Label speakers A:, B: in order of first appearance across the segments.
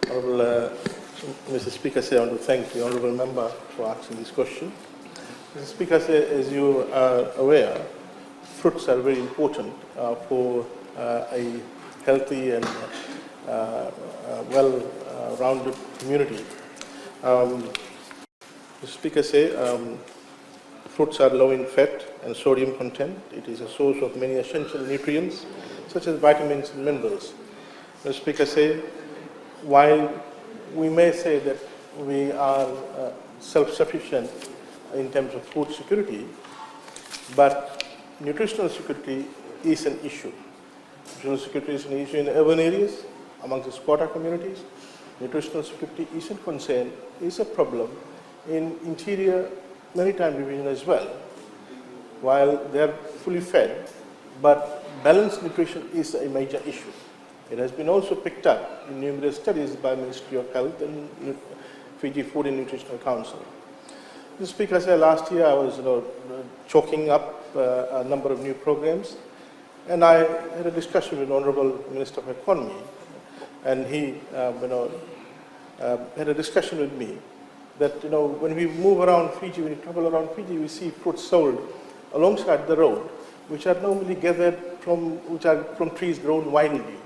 A: Honourable Mr. Speaker, I want to thank the Honourable Member for asking this question. Mr. Speaker, as you are aware, fruits are very important for a healthy and well-rounded community. Mr. Speaker, fruits are low in fat and sodium content. It is a source of many essential nutrients, such as vitamins and minerals. Mr. Speaker, while we may say that we are self-sufficient in terms of food security, but nutritional security is an issue. Nutritional security is an issue in urban areas, amongst the squatter communities. Nutritional security is a concern, is a problem in interior maritime division as well. While they are fully fed, but balanced nutrition is a major issue. It has been also picked up in numerous studies by Ministry of Health and Fiji Food and Nutritional Council. Mr. Speaker, last year I was chalking up a number of new programs, and I had a discussion with Honourable Minister of Economy, and he had a discussion with me that when we move around Fiji, when we travel around Fiji, we see fruits sold alongside the road, which are normally gathered from trees grown wildly.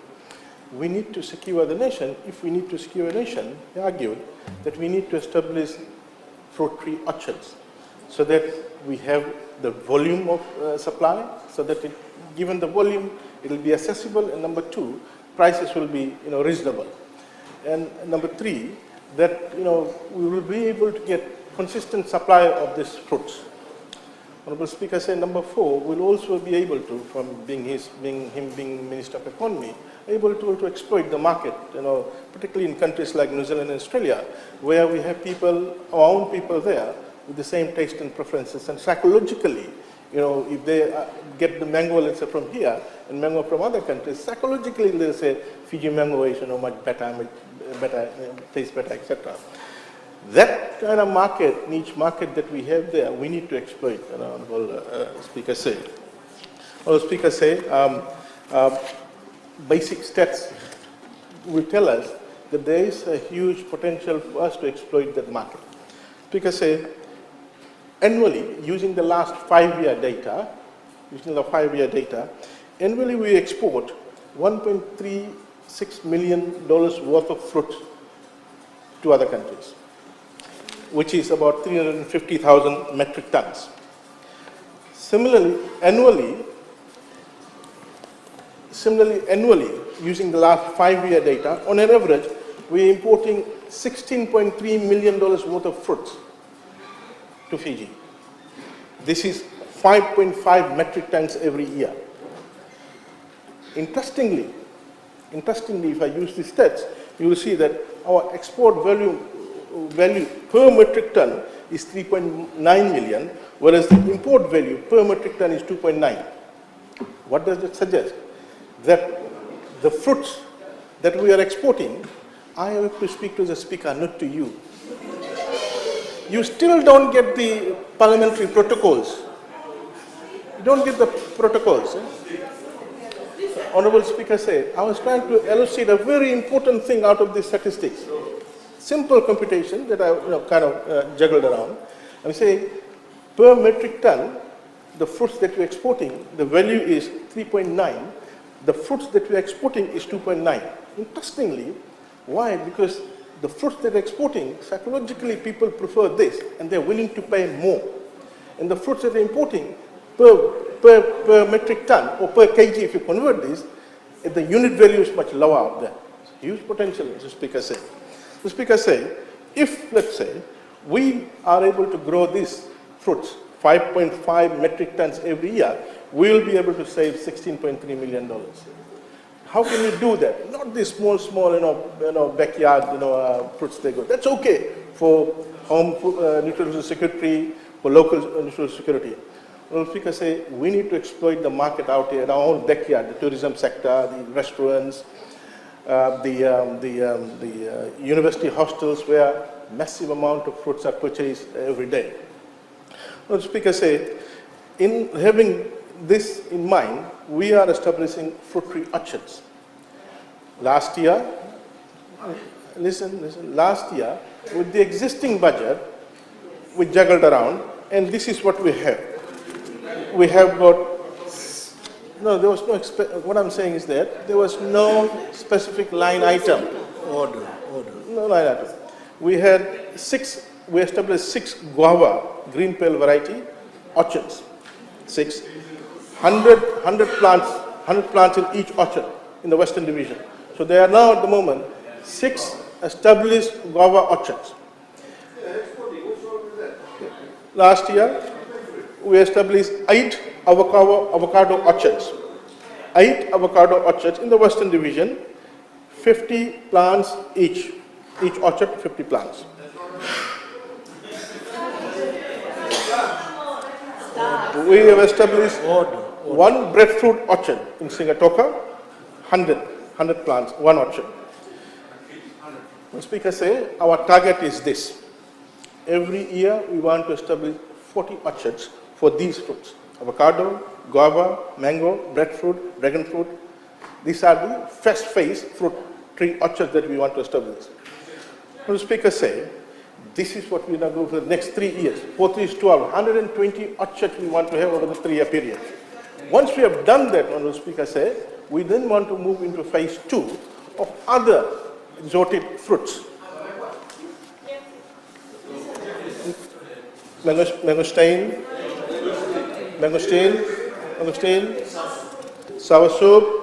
A: We need to secure the nation. If we need to secure a nation, he argued that we need to establish fruit tree orchards so that we have the volume of supply, so that given the volume, it will be accessible, and number two, prices will be reasonable. And number three, that we will be able to get consistent supply of these fruits. Honourable Speaker said number four, will also be able to, from being Minister of Economy, able to exploit the market, particularly in countries like New Zealand and Australia, where we have people, our own people there, with the same taste and preferences, and psychologically, if they get the mango, let's say, from here, and mango from other countries, psychologically they say Fiji mango is much better, tastes better, etc. That kind of market, niche market that we have there, we need to exploit, Honourable Speaker say. Honourable Speaker say, basic stats will tell us that there is a huge potential for us to exploit that market. Speaker say, annually, using the last 5-year data, annually we export $1.36 million worth of fruit to other countries, which is about 350,000 metric tons. Similarly, annually, using the last 5-year data, on an average, we are importing $16.3 million worth of fruits to Fiji. This is 5.5 metric tons every year. Interestingly, if I use these stats, you will see that our export value per metric ton is 3.9 million, whereas the import value per metric ton is 2.9. What does it suggest? That the fruits that we are exporting, I have to speak to the Speaker, not to you. You still don't get the parliamentary protocols. You don't get the protocols. Honourable Speaker said, I was trying to elucidate a very important thing out of these statistics. Simple computation that I juggled around. I'm saying per metric ton, the fruits that we're exporting, the value is 3.9. The fruits that we're exporting is 2.9. Interestingly, why? Because the fruits that we're exporting, psychologically people prefer this and they're willing to pay more. And the fruits that they're importing, per metric ton or per kg, if you convert this, the unit value is much lower out there. Huge potential, as the Speaker said. The Speaker said, if, let's say, we are able to grow these fruits 5.5 metric tons every year, we will be able to save $16.3 million. How can we do that? Not these small, backyard, fruits they go. That's okay for home nutritional security, for local nutritional security. Well, Speaker say we need to exploit the market out here in our own backyard, the tourism sector, the restaurants, the university hostels where massive amount of fruits are purchased every day. Well, Speaker say, in having this in mind, we are establishing fruit tree orchards. Last year, listen, last year, with the existing budget, we juggled around, and this is what we have. We have got, no, there was no, what I'm saying is that there was no specific line item.
B: Order.
A: No line item. We established 6 guava green pale variety orchards. 100 plants in each orchard in the Western Division. So there are now at the moment 6 established guava orchards. Last year, we established 8 avocado orchards. 8 avocado orchards in the Western Division, 50 plants each. Each orchard, 50 plants. We have established 1 breadfruit orchard in Singatoka, 100 plants, 1 orchard. The speaker say our target is this. Every year we want to establish 40 orchards for these fruits. Avocado, guava, mango, breadfruit, dragon fruit. These are the first phase fruit tree orchards that we want to establish. The speaker say, this is what we now do for the next 3 years. 4 3 is 12, 120 orchards we want to have over the 3-year period. Once we have done that, the speaker say, we then want to move into phase 2 of other exotic fruits. Mangosteen, sour soup.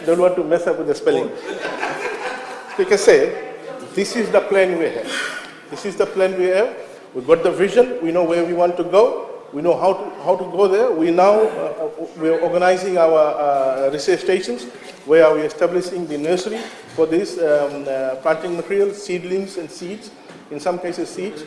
A: Don't want to mess up with the spelling. Speaker say, this is the plan we have. This is the plan we have. We've got the vision. We know where we want to go. We know how to go there. We now we're organizing our research stations where we're establishing the nursery for this planting material, seedlings and seeds. In some cases, seeds.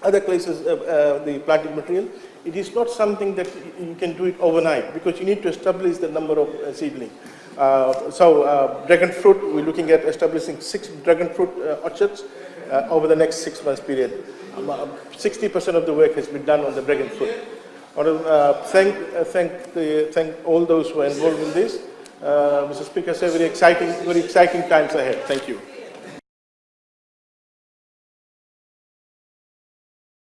A: Other places, the planting material. It is not something that you can do it overnight because you need to establish the number of seedlings. Dragon fruit, we're looking at establishing 6 dragon fruit orchards over the next 6 months period. 60% of the work has been done on the dragon fruit. I want to thank all those who are involved in this. Mr. Speaker, say very exciting times ahead. Thank you.